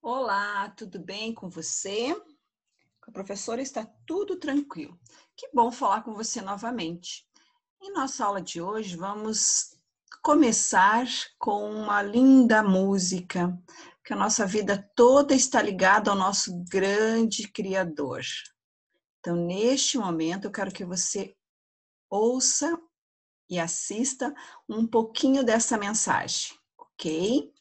Olá, tudo bem com você? Com a professora está tudo tranquilo. Que bom falar com você novamente. Em nossa aula de hoje, vamos começar com uma linda música, que a nossa vida toda está ligada ao nosso grande Criador. Então, neste momento, eu quero que você ouça e assista um pouquinho dessa mensagem, ok?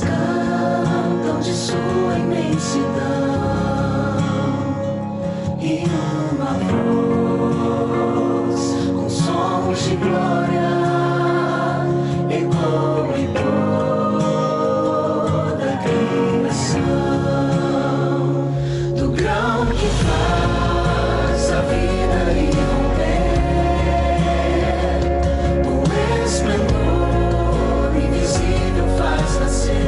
Cantam de sua imensidão e uma voz com sons de glória ecoa em toda a criação, do grão que faz a vida irromper, o esplendor invisível faz nascer.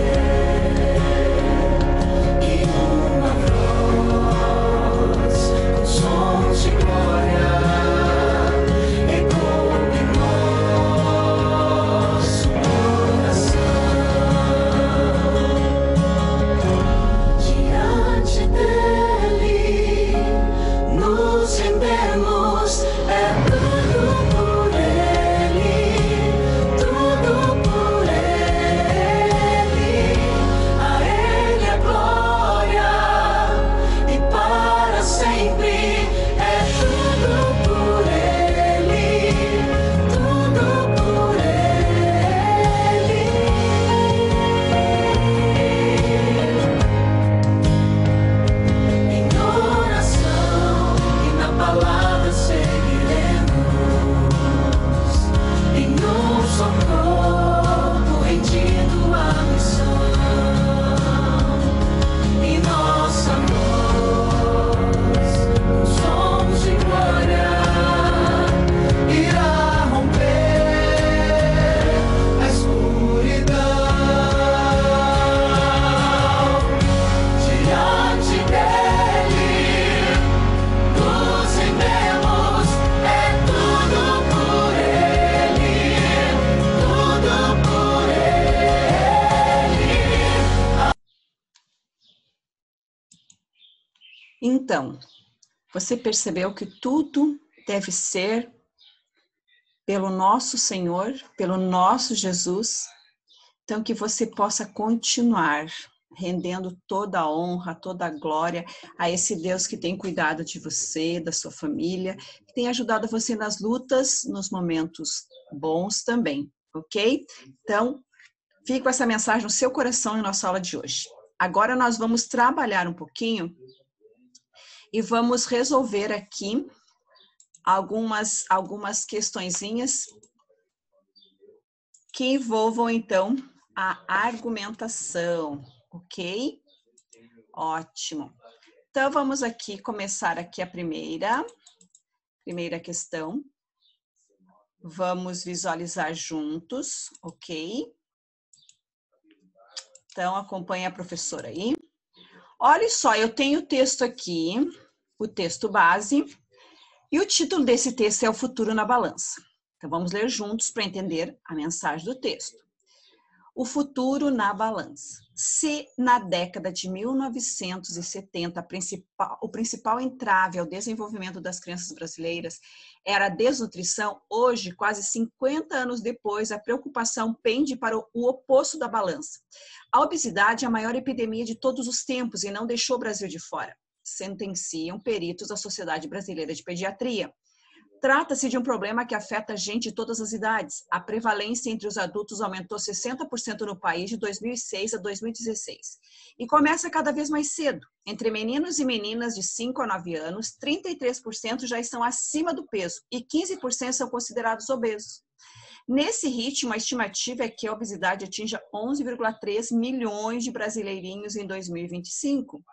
Então, você percebeu que tudo deve ser pelo nosso Senhor, pelo nosso Jesus, então que você possa continuar rendendo toda a honra, toda a glória a esse Deus que tem cuidado de você, da sua família, que tem ajudado você nas lutas, nos momentos bons também, ok? Então, fique com essa mensagem no seu coração em nossa aula de hoje. Agora nós vamos trabalhar um pouquinho e vamos resolver aqui algumas questõezinhas que envolvam, então, a argumentação, ok? Ótimo. Então, vamos aqui começar aqui a primeira questão. Vamos visualizar juntos, ok? Então, acompanhe a professora aí. Olha só, eu tenho o texto aqui, o texto base, e o título desse texto é O Futuro na Balança. Então, vamos ler juntos para entender a mensagem do texto. O futuro na balança. Se na década de 1970 o principal entrave ao desenvolvimento das crianças brasileiras era a desnutrição, hoje, quase 50 anos depois, a preocupação pende para o oposto da balança. A obesidade é a maior epidemia de todos os tempos e não deixou o Brasil de fora, sentenciam peritos da Sociedade Brasileira de Pediatria. Trata-se de um problema que afeta a gente de todas as idades. A prevalência entre os adultos aumentou 60% no país de 2006 a 2016. E começa cada vez mais cedo. Entre meninos e meninas de 5 a 9 anos, 33% já estão acima do peso e 15% são considerados obesos. Nesse ritmo, a estimativa é que a obesidade atinja 11,3 milhões de brasileirinhos em 2025.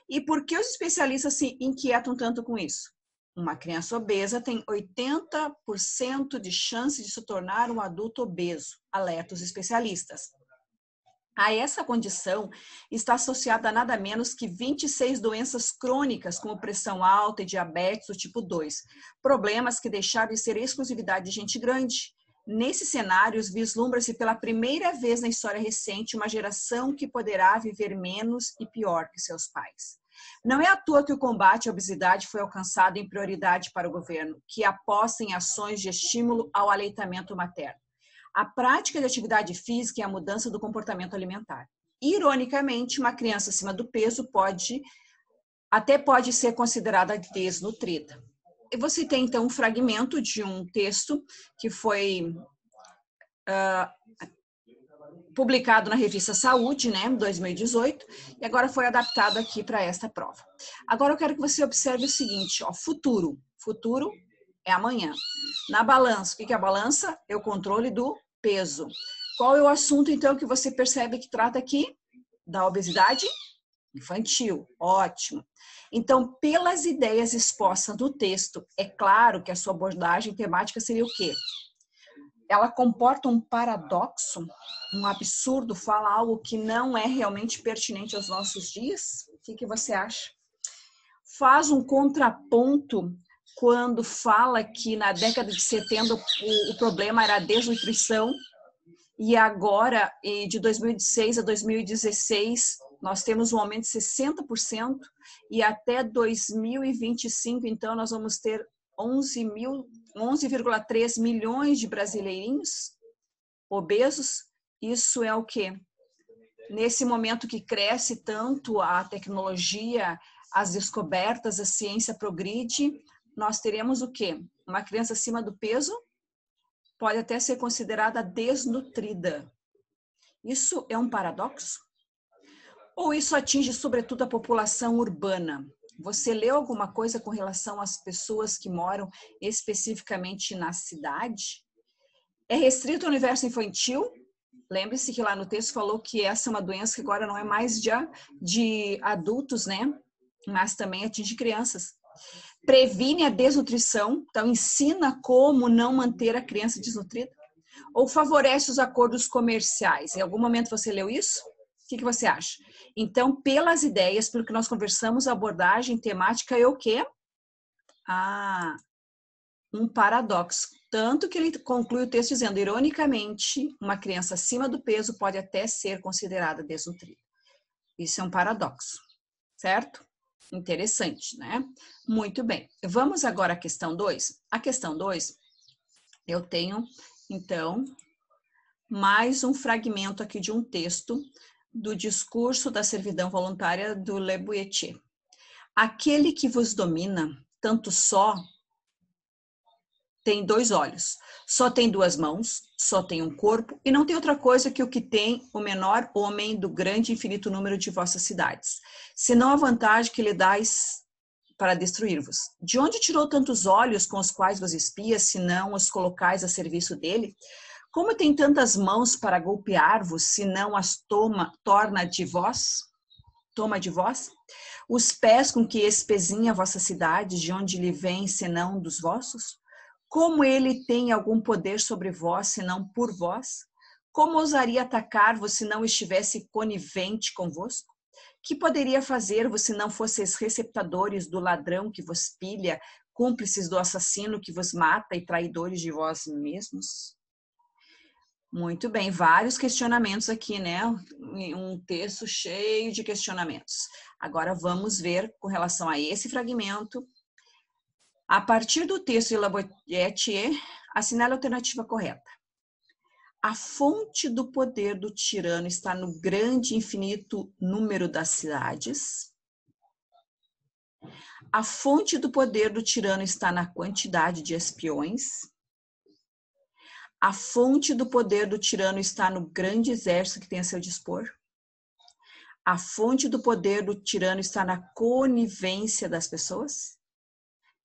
E por que os especialistas se inquietam tanto com isso? Uma criança obesa tem 80% de chance de se tornar um adulto obeso, alertam os especialistas. A essa condição está associada a nada menos que 26 doenças crônicas, como pressão alta e diabetes do tipo 2, problemas que deixaram de ser exclusividade de gente grande. Nesses cenários, vislumbra-se pela primeira vez na história recente uma geração que poderá viver menos e pior que seus pais. Não é à toa que o combate à obesidade foi alcançado em prioridade para o governo, que aposta em ações de estímulo ao aleitamento materno, a prática de atividade física e a mudança do comportamento alimentar. Ironicamente, uma criança acima do peso pode ser considerada desnutrida. E você tem, então, um fragmento de um texto que foi publicado na revista Saúde, né, em 2018, e agora foi adaptado aqui para esta prova. Agora eu quero que você observe o seguinte, ó, futuro. Futuro é amanhã. Na balança, o que é a balança? É o controle do peso. Qual é o assunto, então, que você percebe que trata aqui? Da obesidade infantil. Ótimo. Então, pelas ideias expostas no texto, é claro que a sua abordagem temática seria o quê? Ela comporta um paradoxo, um absurdo, fala algo que não é realmente pertinente aos nossos dias? O que você acha? Faz um contraponto quando fala que na década de 70 o problema era a desnutrição e agora, de 2006 a 2016, nós temos um aumento de 60% e até 2025, então, nós vamos ter 11,3 milhões de brasileirinhos obesos. Isso é o quê? Nesse momento que cresce tanto a tecnologia, as descobertas, a ciência progride, nós teremos o quê? Uma criança acima do peso pode até ser considerada desnutrida. Isso é um paradoxo? Ou isso atinge sobretudo a população urbana? Você leu alguma coisa com relação às pessoas que moram especificamente na cidade? É restrito ao universo infantil? Lembre-se que lá no texto falou que essa é uma doença que agora não é mais de adultos, né? Mas também atinge crianças. Previne a desnutrição, então ensina como não manter a criança desnutrida? Ou favorece os acordos comerciais? Em algum momento você leu isso? O que você acha? Então, pelas ideias, pelo que nós conversamos, a abordagem temática é o quê? Um paradoxo. Tanto que ele conclui o texto dizendo, ironicamente, uma criança acima do peso pode até ser considerada desnutrida. Isso é um paradoxo, certo? Interessante, né? Muito bem. Vamos agora à questão 2. A questão 2, eu tenho, então, mais um fragmento aqui de um texto do discurso da servidão voluntária do Le Bourdieu. Aquele que vos domina, tanto só tem 2 olhos, só tem 2 mãos, só tem um corpo e não tem outra coisa que o que tem o menor homem do grande e infinito número de vossas cidades, senão a vantagem que lhe dais para destruir-vos. De onde tirou tantos olhos com os quais vos espias, se não os colocais a serviço dele? Como tem tantas mãos para golpear-vos, se não as toma de vós? Os pés com que espezinha a vossa cidade, de onde lhe vem, senão dos vossos? Como ele tem algum poder sobre vós, senão por vós? Como ousaria atacar-vos se não estivesse conivente convosco? Que poderia fazer-vos se não fosseis receptadores do ladrão que vos pilha, cúmplices do assassino que vos mata e traidores de vós mesmos? Muito bem, vários questionamentos aqui, né? Um texto cheio de questionamentos. Agora vamos ver com relação a esse fragmento. A partir do texto de Le Bourdieu, assinale a alternativa correta. A fonte do poder do tirano está no grande e infinito número das cidades. A fonte do poder do tirano está na quantidade de espiões. A fonte do poder do tirano está no grande exército que tem a seu dispor. A fonte do poder do tirano está na conivência das pessoas.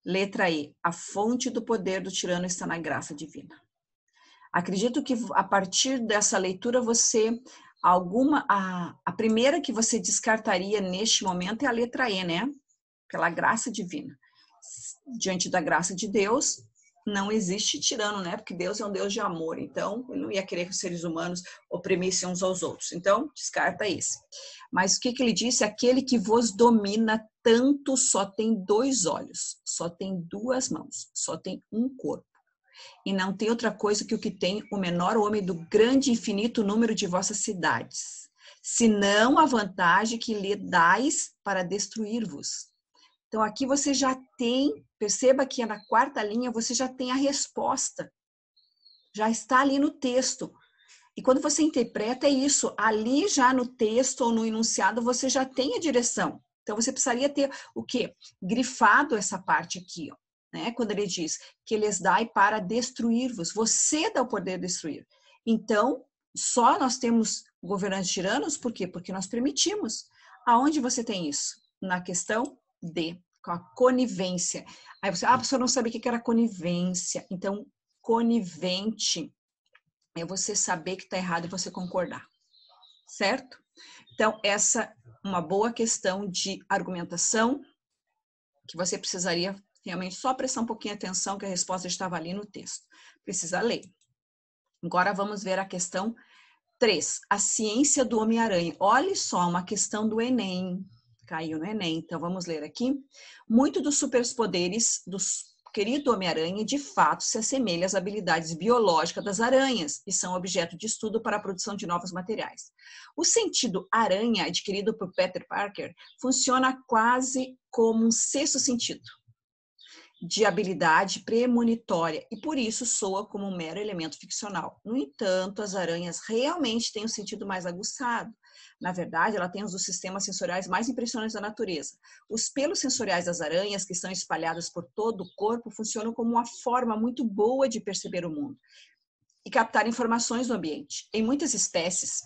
Letra E. A fonte do poder do tirano está na graça divina. Acredito que a partir dessa leitura você, a primeira que você descartaria neste momento é a letra E, né? Pela graça divina. Diante da graça de Deus, não existe tirano, né? Porque Deus é um Deus de amor, então ele não ia querer que os seres humanos oprimissem uns aos outros. Então, descarta esse. Mas o que ele disse? Aquele que vos domina tanto só tem 2 olhos, só tem 2 mãos, só tem um corpo. E não tem outra coisa que o que tem o menor homem do grande e infinito número de vossas cidades, senão a vantagem que lhe dais para destruir-vos. Então, aqui você já tem, perceba que na 4ª linha você já tem a resposta. Já está ali no texto. E quando você interpreta, é isso. Ali já no texto ou no enunciado, você já tem a direção. Então, você precisaria ter o quê? Grifado essa parte aqui, ó, né? Quando ele diz que lhes dai para destruir-vos. Você dá o poder de destruir. Então, só nós temos governantes tiranos, por quê? Porque nós permitimos. Aonde você tem isso? Na questão D, com a conivência. Aí você, a pessoa não sabia o que era conivência. Então, conivente é você saber que está errado e você concordar, certo? Então, essa é uma boa questão de argumentação que você precisaria realmente só prestar um pouquinho de atenção que a resposta estava ali no texto. Precisa ler. Agora vamos ver a questão 3, a ciência do Homem-Aranha. Olha só, uma questão do Enem. Caiu no Enem, então vamos ler aqui. Muito dos superpoderes do querido Homem-Aranha, de fato, se assemelha às habilidades biológicas das aranhas e são objeto de estudo para a produção de novos materiais. O sentido aranha, adquirido por Peter Parker, funciona quase como um 6º sentido de habilidade premonitória e por isso soa como um mero elemento ficcional. No entanto, as aranhas realmente têm um sentido mais aguçado. Na verdade, ela tem um dos sistemas sensoriais mais impressionantes da natureza. Os pelos sensoriais das aranhas, que estão espalhados por todo o corpo, funcionam como uma forma muito boa de perceber o mundo e captar informações do ambiente. Em muitas espécies,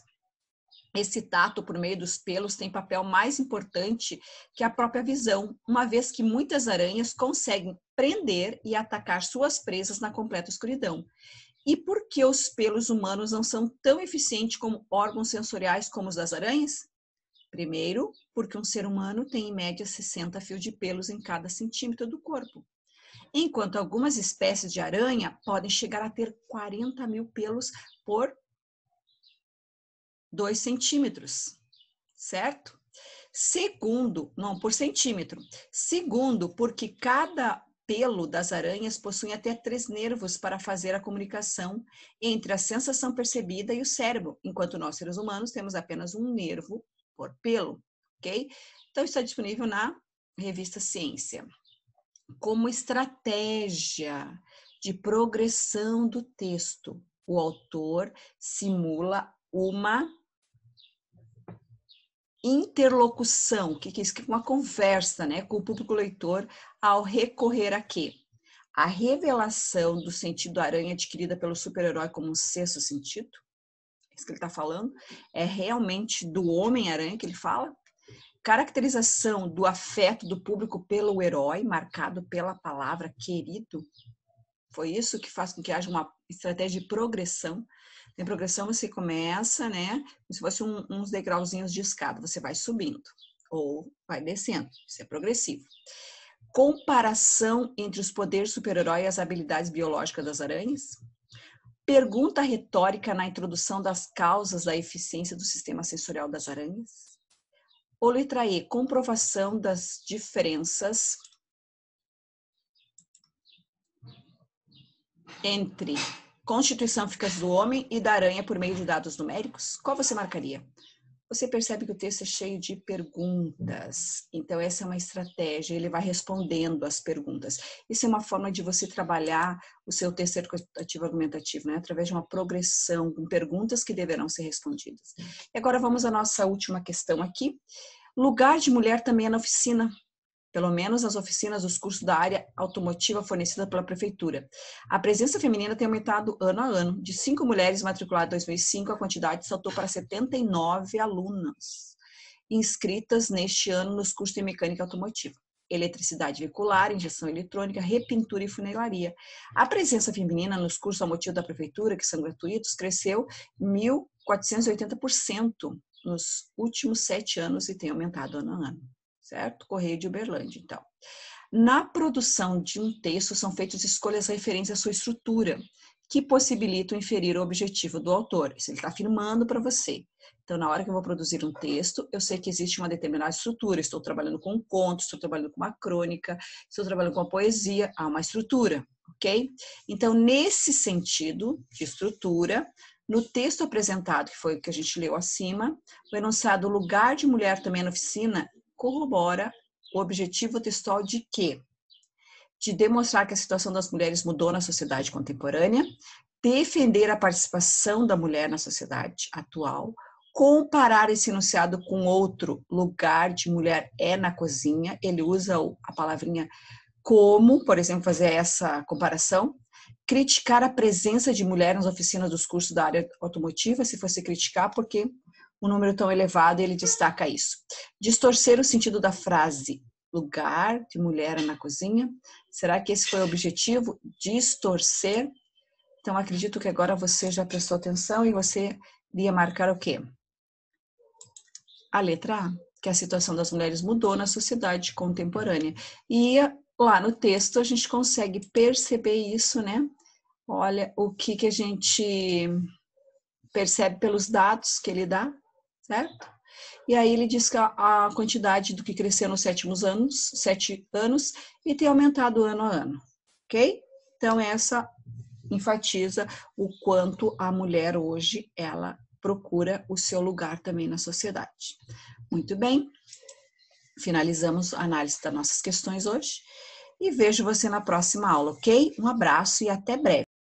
esse tato por meio dos pelos tem papel mais importante que a própria visão, uma vez que muitas aranhas conseguem prender e atacar suas presas na completa escuridão. E por que os pelos humanos não são tão eficientes como órgãos sensoriais como os das aranhas? Primeiro, porque um ser humano tem em média 60 fios de pelos em cada centímetro do corpo, enquanto algumas espécies de aranha podem chegar a ter 40 mil pelos por 2 centímetros, certo? Segundo, não, por centímetro. Segundo, porque cada pelo das aranhas possui até 3 nervos para fazer a comunicação entre a sensação percebida e o cérebro, enquanto nós, seres humanos, temos apenas um nervo por pelo, ok? Então, está disponível na revista Ciência. Como estratégia de progressão do texto, o autor simula uma interlocução, que é isso? Uma conversa, né, com o público leitor ao recorrer a quê? A revelação do sentido aranha adquirida pelo super-herói como um 6º sentido, isso que ele está falando, é realmente do Homem-Aranha que ele fala, caracterização do afeto do público pelo herói, marcado pela palavra querido, foi isso que faz com que haja uma estratégia de progressão. Em progressão você começa, né, como se fosse uns degrauzinhos de escada, você vai subindo ou vai descendo, isso é progressivo. Comparação entre os poderes super-herói e as habilidades biológicas das aranhas. Pergunta retórica na introdução das causas da eficiência do sistema sensorial das aranhas. Ou letra E, comprovação das diferenças entre constituição eficaz do homem e da aranha por meio de dados numéricos? Qual você marcaria? Você percebe que o texto é cheio de perguntas. Então, essa é uma estratégia, ele vai respondendo as perguntas. Isso é uma forma de você trabalhar o seu texto interpretativo argumentativo, né? Através de uma progressão com perguntas que deverão ser respondidas. E agora vamos à nossa última questão aqui. Lugar de mulher também é na oficina. Pelo menos nas oficinas dos cursos da área automotiva fornecida pela prefeitura. A presença feminina tem aumentado ano a ano. De 5 mulheres matriculadas em 2005, a quantidade saltou para 79 alunas inscritas neste ano nos cursos de mecânica automotiva. eletricidade veicular, injeção eletrônica, repintura e funilaria. A presença feminina nos cursos ao motivo da prefeitura, que são gratuitos, cresceu 1.480% nos últimos 7 anos e tem aumentado ano a ano, certo? Correio de Uberlândia, então. Na produção de um texto são feitas escolhas referentes à sua estrutura, que possibilitam inferir o objetivo do autor. Isso ele está afirmando para você. Então, na hora que eu vou produzir um texto, eu sei que existe uma determinada estrutura. Estou trabalhando com um conto, estou trabalhando com uma crônica, estou trabalhando com a poesia, há uma estrutura, ok? Então, nesse sentido de estrutura, no texto apresentado, que foi o que a gente leu acima, o enunciado lugar de mulher também na oficina corrobora o objetivo textual de quê? De demonstrar que a situação das mulheres mudou na sociedade contemporânea, defender a participação da mulher na sociedade atual, comparar esse enunciado com outro lugar de mulher é na cozinha, ele usa a palavrinha como, por exemplo, fazer essa comparação, criticar a presença de mulher nas oficinas dos cursos da área automotiva, se fosse criticar, porque o número tão elevado, ele destaca isso. Distorcer o sentido da frase, lugar de mulher na cozinha. Será que esse foi o objetivo? Distorcer. Então, acredito que agora você já prestou atenção e você iria marcar o quê? A letra A, que a situação das mulheres mudou na sociedade contemporânea. E lá no texto a gente consegue perceber isso, né? Olha o que a gente percebe pelos dados que ele dá, certo? E aí ele diz que a quantidade do que cresceu nos 7 anos e tem aumentado ano a ano, ok? Então essa enfatiza o quanto a mulher hoje, ela procura o seu lugar também na sociedade. Muito bem, finalizamos a análise das nossas questões hoje e vejo você na próxima aula, ok? Um abraço e até breve.